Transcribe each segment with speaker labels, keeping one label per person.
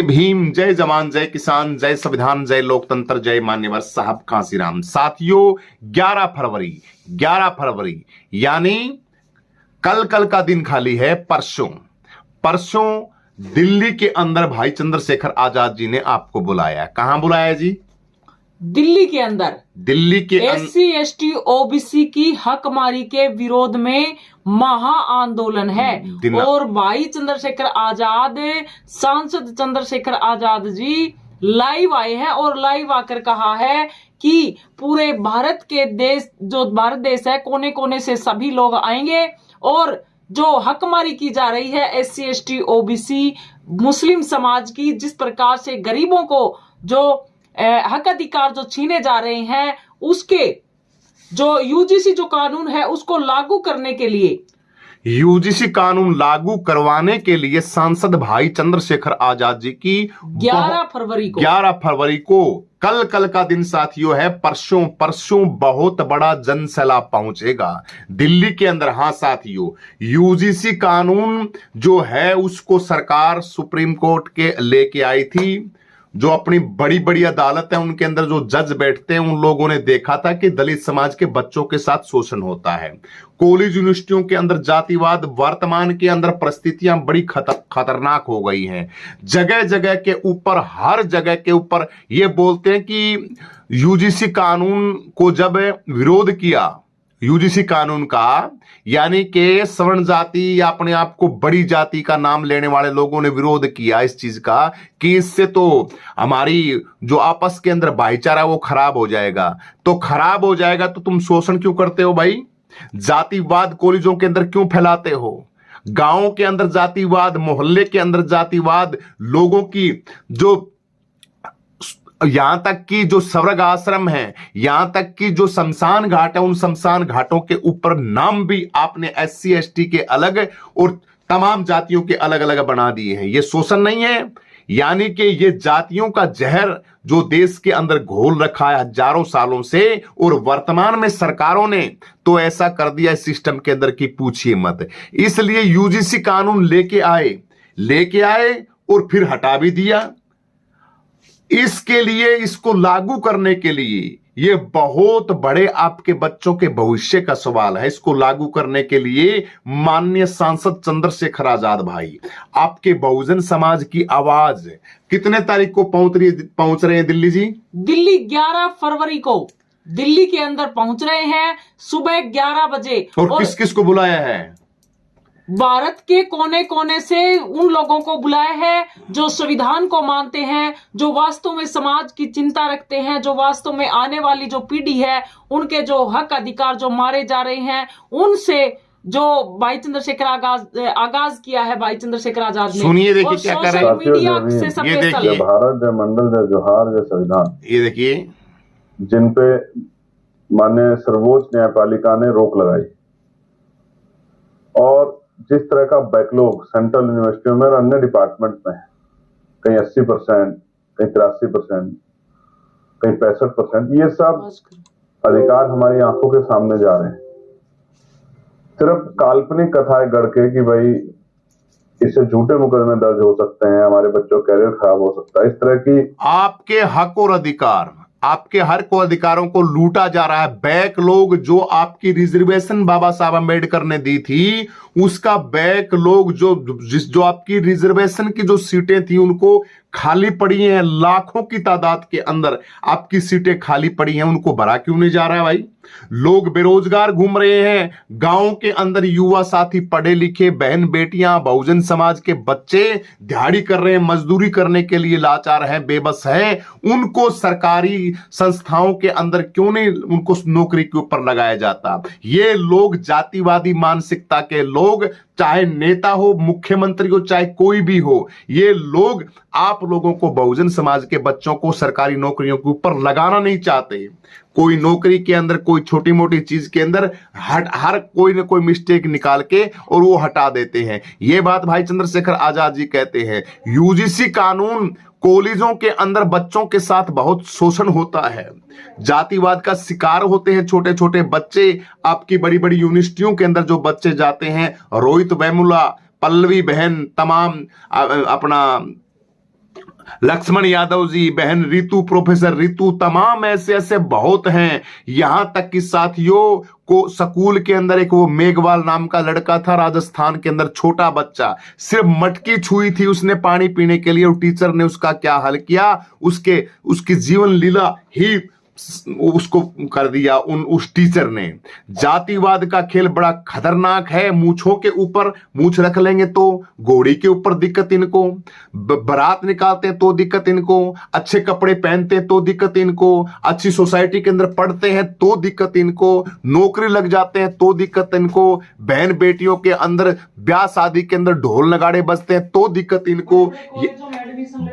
Speaker 1: भीम, जय जवान, जय किसान, जय संविधान, जय लोकतंत्र, जय मान्यवर साहब कांसीराम। साथियों 11 फरवरी यानी कल का दिन खाली है। परसों दिल्ली के अंदर भाई चंद्रशेखर आजाद जी ने आपको बुलाया। कहां बुलाया जी?
Speaker 2: दिल्ली के अंदर।
Speaker 1: दिल्ली के
Speaker 2: SC ST OBC की हकमारी के विरोध में महा आंदोलन है और भाई चंद्रशेखर आजाद, सांसद चंद्रशेखर आजाद जी लाइव आए हैं और लाइव आकर कहा है कि पूरे भारत देश है, कोने कोने से सभी लोग आएंगे और जो हकमारी की जा रही है SC ST OBC मुस्लिम समाज की, जिस प्रकार से गरीबों को जो हक अधिकार जो छीने जा रहे हैं, उसके जो UGC जो कानून है उसको लागू करने के लिए,
Speaker 1: UGC कानून लागू करवाने के लिए सांसद भाई चंद्रशेखर आजाद जी की
Speaker 2: 11 फरवरी को कल का दिन साथियों है। परसों बहुत बड़ा जन सैलाब पहुंचेगा दिल्ली के अंदर। हाँ साथियों, UGC कानून जो है उसको सरकार सुप्रीम कोर्ट के लेके आई थी। जो अपनी बड़ी बड़ी अदालत है उनके अंदर जो जज बैठते हैं, उन लोगों ने देखा था कि दलित समाज के बच्चों के साथ शोषण होता है। कॉलेज यूनिवर्सिटियों के अंदर जातिवाद, वर्तमान के अंदर परिस्थितियां बड़ी खतरनाक हो गई हैं। जगह जगह के ऊपर, हर जगह के ऊपर ये बोलते हैं कि UGC कानून को जब विरोध किया, UGC कानून का, यानी कि सवर्ण जाति या अपने आप को बड़ी जाति का नाम लेने वाले लोगों ने विरोध किया इस चीज का कि इससे तो हमारी जो आपस के अंदर भाईचारा वो खराब हो जाएगा। तो खराब हो जाएगा तो तुम शोषण क्यों करते हो भाई? जातिवाद कॉलेजों के अंदर क्यों फैलाते हो? गांवों के अंदर जातिवाद, मोहल्ले के अंदर जातिवाद, लोगों की जो यहां तक कि जो स्वर्ग आश्रम है, यहां तक कि जो शमशान घाट है, उन शमशान घाटों के ऊपर नाम भी आपने SC ST के अलग और तमाम जातियों के अलग अलग बना दिए हैं। ये शोषण नहीं है? यानी कि ये जातियों का जहर जो देश के अंदर घोल रखा है हजारों सालों से, और वर्तमान में सरकारों ने तो ऐसा कर दिया इस सिस्टम के अंदर कि पूछिए मत। इसलिए UGC कानून लेके आए और फिर हटा भी दिया। इसके लिए, इसको लागू करने के लिए, ये बहुत बड़े आपके बच्चों के भविष्य का सवाल है। इसको लागू करने के लिए माननीय सांसद चंद्रशेखर आजाद भाई, आपके बहुजन समाज की आवाज कितने तारीख को पहुंच रहे हैं दिल्ली जी? दिल्ली 11 फरवरी को दिल्ली के अंदर पहुंच रहे हैं सुबह 11 बजे।
Speaker 1: और किस किस को बुलाया है?
Speaker 2: भारत के कोने कोने से उन लोगों को बुलाया है जो संविधान को मानते हैं, जो वास्तव में समाज की चिंता रखते हैं, जो वास्तव में आने वाली जो पीढ़ी है उनके जो हक अधिकार जो मारे जा रहे हैं, उनसे जो भाई चंद्रशेखर आगाज किया है भाई चंद्रशेखर आजाद ने।
Speaker 1: सुनिए, देखिए क्या कर रहे हैं
Speaker 2: मीडिया से
Speaker 1: ये देखिए,
Speaker 3: भारत जय मंडल जय जोहार जय संविधान,
Speaker 1: ये देखिए
Speaker 3: जिन पे माननीय सर्वोच्च न्यायपालिका ने रोक लगाई, और जिस तरह का बैकलॉग सेंट्रल यूनिवर्सिटियों में और अन्य डिपार्टमेंट में है, कहीं 80%, कहीं 83%, कहीं 65%, ये सब अधिकार हमारी आंखों के सामने जा रहे हैं। सिर्फ काल्पनिक कथाएं गढ़ के कि भाई इससे झूठे मुकदमे दर्ज हो सकते हैं, हमारे बच्चों का कैरियर खराब हो सकता है, इस तरह की
Speaker 1: आपके हक और अधिकार, आपके हर को अधिकारों को लूटा जा रहा है। बैकलॉग जो आपकी रिजर्वेशन बाबा साहब अम्बेडकर ने दी थी, उसका बैकलॉग जो आपकी रिजर्वेशन की जो सीटें थी उनको खाली पड़ी हैं, लाखों की तादाद के अंदर आपकी सीटें खाली पड़ी हैं, उनको भरा क्यों नहीं जा रहा है भाई? लोग बेरोजगार घूम रहे हैं, गांव के अंदर युवा साथी पढ़े लिखे बहन बेटियां, बहुजन समाज के बच्चे दिहाड़ी कर रहे हैं, मजदूरी करने के लिए लाचार हैं, बेबस हैं। उनको सरकारी संस्थाओं के अंदर क्यों नहीं उनको नौकरी के ऊपर लगाया जाता? ये लोग जातिवादी मानसिकता के लोग, चाहे नेता हो, मुख्यमंत्री हो, चाहे कोई भी हो, ये लोग आप लोगों को, बहुजन समाज के बच्चों को सरकारी नौकरियों के ऊपर लगाना नहीं चाहते। कोई नौकरी के अंदर, कोई छोटी मोटी चीज के अंदर हर कोई ना कोई मिस्टेक निकाल के और वो हटा देते हैं। ये बात भाई चंद्रशेखर आजाद जी कहते हैं। UGC कानून, कॉलेजों के अंदर बच्चों के साथ बहुत शोषण होता है, जातिवाद का शिकार होते हैं छोटे छोटे बच्चे। आपकी बड़ी बड़ी यूनिवर्सिटियों के अंदर जो बच्चे जाते हैं, रोहित वेमुला, पल्लवी बहन, तमाम अपना लक्ष्मण यादव जी, बहन रितु, प्रोफेसर रितु, तमाम ऐसे ऐसे बहुत हैं। यहां तक कि साथियों को स्कूल के अंदर एक वो मेघवाल नाम का लड़का था राजस्थान के अंदर, छोटा बच्चा, सिर्फ मटकी छुई थी उसने पानी पीने के लिए और टीचर ने उसका क्या हाल किया, उसकी जीवन लीला ही उसको कर दिया उस टीचर ने। जातिवाद का खेल बड़ा खतरनाक है। मूछों के ऊपर मूछ रख लेंगे तो घोड़ी के ऊपर दिक्कत इनको, बारात निकालते तो दिक्कत इनको, अच्छे कपड़े पहनते तो दिक्कत इनको, अच्छी सोसाइटी के अंदर पढ़ते हैं तो दिक्कत इनको, नौकरी लग जाते हैं तो दिक्कत इनको, बहन बेटियों के अंदर ब्याह शादी के अंदर ढोल नगाड़े बजते हैं तो दिक्कत इनको,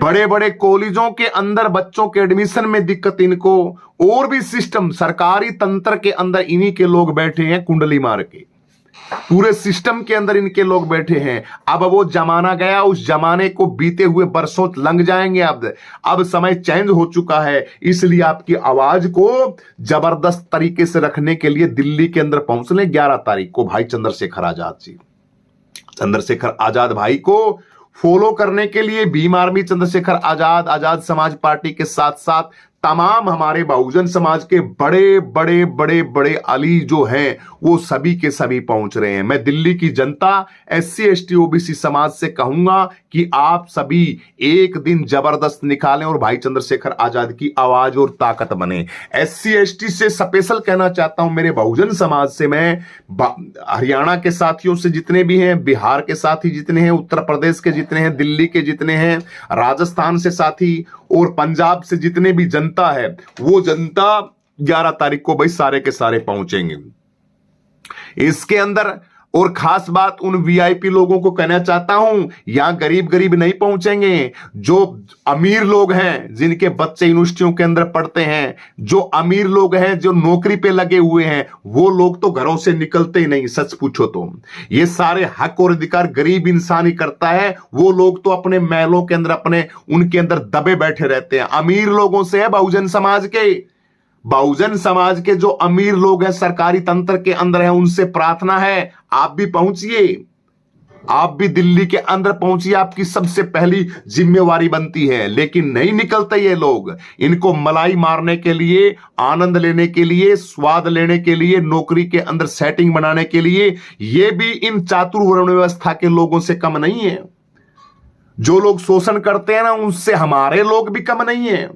Speaker 1: बड़े बड़े कॉलेजों के अंदर बच्चों के एडमिशन में दिक्कत इनको, और भी सिस्टम सरकारी तंत्र के अंदर इन्हीं के लोग बैठे हैं कुंडली मार के, पूरे सिस्टम के अंदर इनके लोग बैठे हैं। अब वो जमाना गया, उस जमाने को बीते हुए बरसों लंघ जाएंगे। अब समय चेंज हो चुका है, इसलिए आपकी आवाज को जबरदस्त तरीके से रखने के लिए दिल्ली के अंदर पहुंच ले 11 तारीख को भाई चंद्रशेखर आजाद जी। चंद्रशेखर आजाद भाई को फॉलो करने के लिए भीम आर्मी चंद्रशेखर आजाद, आजाद समाज पार्टी के साथ साथ तमाम हमारे बहुजन समाज के बड़े बड़े बड़े बड़े अली जो हैं वो सभी के सभी पहुंच रहे हैं। मैं दिल्ली की जनता, SC ST OBC समाज से कहूंगा कि आप सभी एक दिन जबरदस्त निकालें और भाई चंद्रशेखर आजाद की आवाज और ताकत बने। SC ST से स्पेशल कहना चाहता हूं, मेरे बहुजन समाज से मैं हरियाणा के साथियों से जितने भी हैं, बिहार के साथी जितने हैं, उत्तर प्रदेश के जितने हैं, दिल्ली के जितने हैं, राजस्थान से साथी और पंजाब से जितने भी जनता है, वो जनता 11 तारीख को भाई सारे के सारे पहुंचेंगे इसके अंदर। और खास बात उन VIP लोगों को कहना चाहता हूं, यहां गरीब गरीब नहीं पहुंचेंगे। जो अमीर लोग हैं, जिनके बच्चे यूनिवर्सिटियों के अंदर पढ़ते हैं, जो अमीर लोग हैं, जो नौकरी पे लगे हुए हैं, वो लोग तो घरों से निकलते ही नहीं। सच पूछो तो ये सारे हक और अधिकार गरीब इंसान ही करता है। वो लोग तो अपने महलों के अंदर उनके अंदर दबे बैठे रहते हैं। अमीर लोगों से है बहुजन समाज के जो अमीर लोग हैं, सरकारी तंत्र के अंदर हैं, उनसे प्रार्थना है आप भी पहुंचिए, आप भी दिल्ली के अंदर पहुंचिए, आपकी सबसे पहली जिम्मेवारी बनती है। लेकिन नहीं निकलते ये लोग, इनको मलाई मारने के लिए, आनंद लेने के लिए, स्वाद लेने के लिए, नौकरी के अंदर सेटिंग बनाने के लिए, ये भी इन चातुर वर्ण व्यवस्था के लोगों से कम नहीं है। जो लोग शोषण करते हैं ना, उनसे हमारे लोग भी कम नहीं है।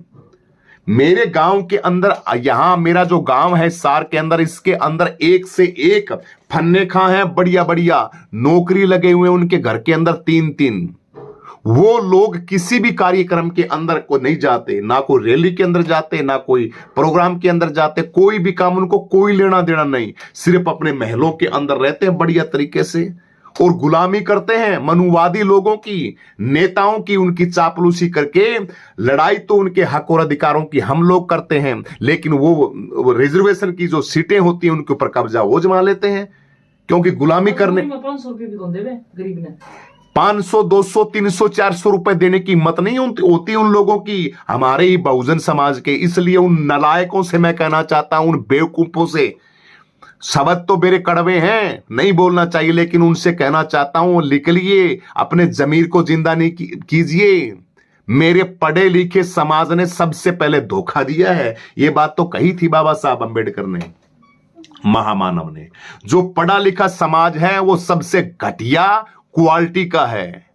Speaker 1: मेरे गांव के अंदर, यहां मेरा जो गांव है सार के अंदर, इसके अंदर एक से एक फन्ने खां हैं, बढ़िया बढ़िया नौकरी लगे हुए, उनके घर के अंदर 3-3। वो लोग किसी भी कार्यक्रम के अंदर को नहीं जाते, ना कोई रैली के अंदर जाते, ना कोई प्रोग्राम के अंदर जाते, कोई भी काम उनको कोई लेना देना नहीं, सिर्फ अपने महलों के अंदर रहते हैं बढ़िया तरीके से और गुलामी करते हैं मनुवादी लोगों की, नेताओं की, उनकी चापलूसी करके। लड़ाई तो उनके हक और अधिकारों की हम लोग करते हैं, लेकिन वो रिजर्वेशन की जो सीटें होती हैं उनके ऊपर कब्जा वो जमा लेते हैं, क्योंकि गुलामी करने
Speaker 4: 500 रुपये भी कौन देवे गरीब ने।
Speaker 1: 500, 200, 300, 400 रुपए देने की हिम्मत नहीं होती उन लोगों की, हमारे ही बहुजन समाज के। इसलिए उन नलायकों से मैं कहना चाहता हूं, उन बेवकूफों से, शब्द तो मेरे कड़वे हैं, नहीं बोलना चाहिए, लेकिन उनसे कहना चाहता हूं, निकलिए, अपने जमीर को जिंदा नहीं कीजिए। मेरे पढ़े लिखे समाज ने सबसे पहले धोखा दिया है। ये बात तो कही थी बाबा साहब अंबेडकर ने, महामानव ने। जो पढ़ा लिखा समाज है वो सबसे घटिया क्वालिटी का है।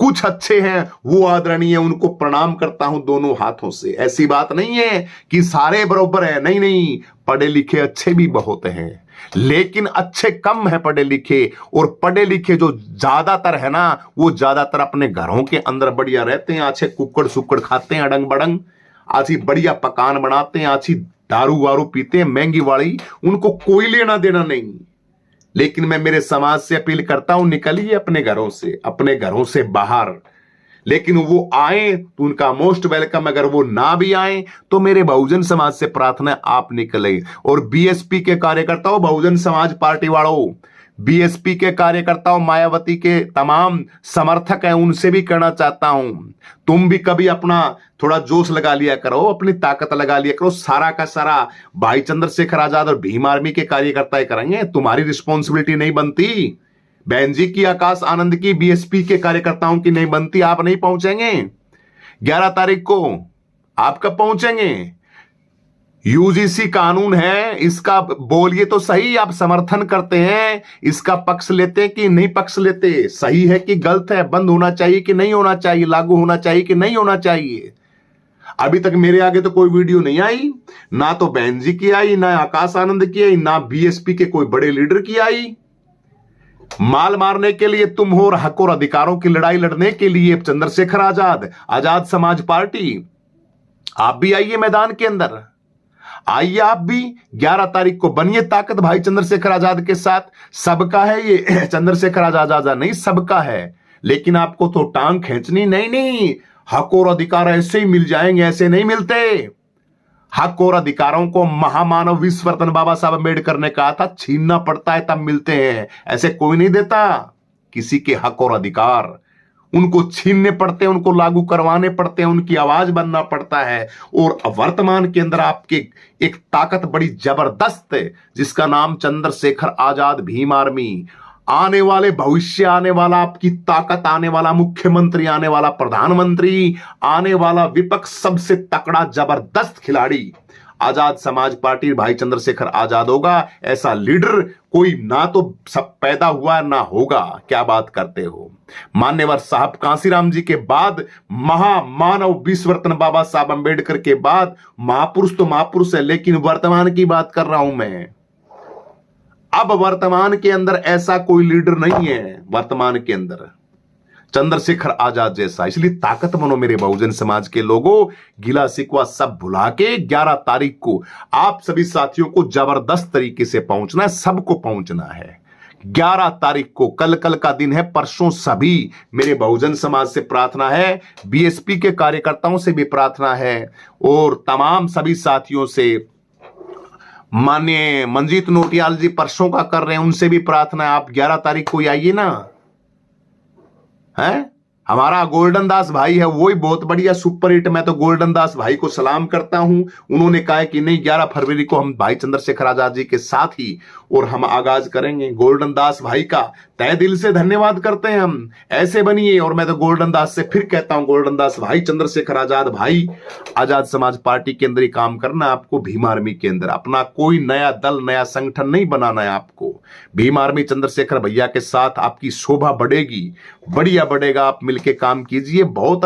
Speaker 1: कुछ अच्छे हैं वो आदरणीय, उनको प्रणाम करता हूं दोनों हाथों से। ऐसी बात नहीं है कि सारे बराबर है, नहीं नहीं, पढ़े लिखे अच्छे भी बहुत हैं, लेकिन अच्छे कम है पढ़े लिखे। और पढ़े लिखे जो ज्यादातर है ना, वो ज्यादातर अपने घरों के अंदर बढ़िया रहते हैं, अच्छे कुक्कड़ सुक्कड़ खाते हैं, अड़ंग बड़ंग, अच्छी बढ़िया पकान बनाते हैं, अच्छी दारू वारू पीते हैं महंगी वाली, उनको कोई लेना देना नहीं। लेकिन मैं मेरे समाज से अपील करता हूं, निकलिए अपने घरों से बाहर। लेकिन वो आए तो उनका मोस्ट वेलकम, अगर वो ना भी आए तो मेरे बहुजन समाज से प्रार्थना है आप निकले। और BSP के कार्यकर्ताओं, बहुजन समाज पार्टी वालों, BSP के कार्यकर्ताओं, मायावती के तमाम समर्थक हैं, उनसे भी कहना चाहता हूं, तुम भी कभी अपना थोड़ा जोश लगा लिया करो, अपनी ताकत लगा लिया करो। सारा का सारा भाई चंद्रशेखर आजाद और भीम आर्मी के कार्यकर्ता करेंगे, तुम्हारी रिस्पॉन्सिबिलिटी नहीं बनती। बहन जी की, आकाश आनंद की, BSP के कार्यकर्ताओं की नहीं बनती, आप नहीं पहुंचेंगे। 11 तारीख को आप कब पहुंचेंगे? यूजीसी कानून है, इसका बोलिए तो सही, आप समर्थन करते हैं, इसका पक्ष लेते हैं कि नहीं पक्ष लेते? सही है कि गलत है? बंद होना चाहिए कि नहीं होना चाहिए? लागू होना चाहिए कि नहीं होना चाहिए? अभी तक मेरे आगे तो कोई वीडियो नहीं आई, ना तो बहन जी की आई, ना आकाश आनंद की आई, ना बीएसपी के कोई बड़े लीडर की आई। माल मारने के लिए तुम हो और हक और अधिकारों की लड़ाई लड़ने के लिए चंद्रशेखर आजाद, आजाद समाज पार्टी, आप भी आइए मैदान के अंदर, आइए आप भी 11 तारीख को बनिए ताकत भाई चंद्रशेखर आजाद के साथ। सबका है ये, चंद्रशेखर आजाद नहीं, सबका है, लेकिन आपको तो टांग खींचनी नहीं, हक और अधिकार ऐसे ही मिल जाएंगे, ऐसे नहीं मिलते। हक और अधिकारों को महामानव विश्व रत्न बाबा साहब अम्बेडकर ने कहा था, छीनना पड़ता है तब मिलते हैं, ऐसे कोई नहीं देता। किसी के हक और अधिकार उनको छीनने पड़ते हैं, उनको लागू करवाने पड़ते हैं, उनकी आवाज बनना पड़ता है। और वर्तमान के अंदर आपके एक ताकत बड़ी जबरदस्त है जिसका नाम चंद्रशेखर आजाद भीम आर्मी, आने वाले भविष्य, आने वाला आपकी ताकत, आने वाला मुख्यमंत्री, आने वाला प्रधानमंत्री, आने वाला विपक्ष, सबसे तकड़ा जबरदस्त खिलाड़ी आजाद समाज पार्टी भाई चंद्रशेखर आजाद होगा। ऐसा लीडर कोई ना तो सब पैदा हुआ ना होगा। क्या बात करते हो? मान्यवर साहब कांसीराम जी के बाद, महामानव विश्व रत्न बाबा साहब अंबेडकर के बाद महापुरुष तो महापुरुष है, लेकिन वर्तमान की बात कर रहा हूं मैं। अब वर्तमान के अंदर ऐसा कोई लीडर नहीं है वर्तमान के अंदर चंद्रशेखर आजाद जैसा। इसलिए ताकत बनो मेरे बहुजन समाज के लोगों, गिला शिकवा सब भुला के 11 तारीख को आप सभी साथियों को जबरदस्त तरीके से पहुंचना है, सबको पहुंचना है। 11 तारीख को कल का दिन है, परसों सभी मेरे बहुजन समाज से प्रार्थना है, बीएसपी के कार्यकर्ताओं से भी प्रार्थना है, और तमाम सभी साथियों से, माननीय मंजीत नोटियाल जी परसों का कर रहे हैं, उनसे भी प्रार्थना है, आप 11 तारीख को आइए ना। है हमारा गोल्डन दास भाई है, वही बहुत बढ़िया सुपर हिट। मैं तो गोल्डन दास भाई को सलाम करता हूं, उन्होंने कहा है कि नहीं 11 फरवरी को हम भाई चंद्रशेखर आजाद जी के साथ ही और हम आगाज करेंगे। गोल्डन दास भाई का तहे दिल से धन्यवाद करते हैं हम, ऐसे बनिए। और मैं तो गोल्डन दास से फिर कहता हूं, गोल्डन दास भाई चंद्रशेखर आजाद भाई, आजाद समाज पार्टी के अंदर ही काम करना है आपको, भीम आर्मी के अंदर। अपना कोई नया दल, नया संगठन नहीं बनाना है आपको। भीम आर्मी चंद्रशेखर भैया के साथ आपकी शोभा बढ़ेगी, बढ़िया बढ़ेगा। आप मिलके काम कीजिए, बहुत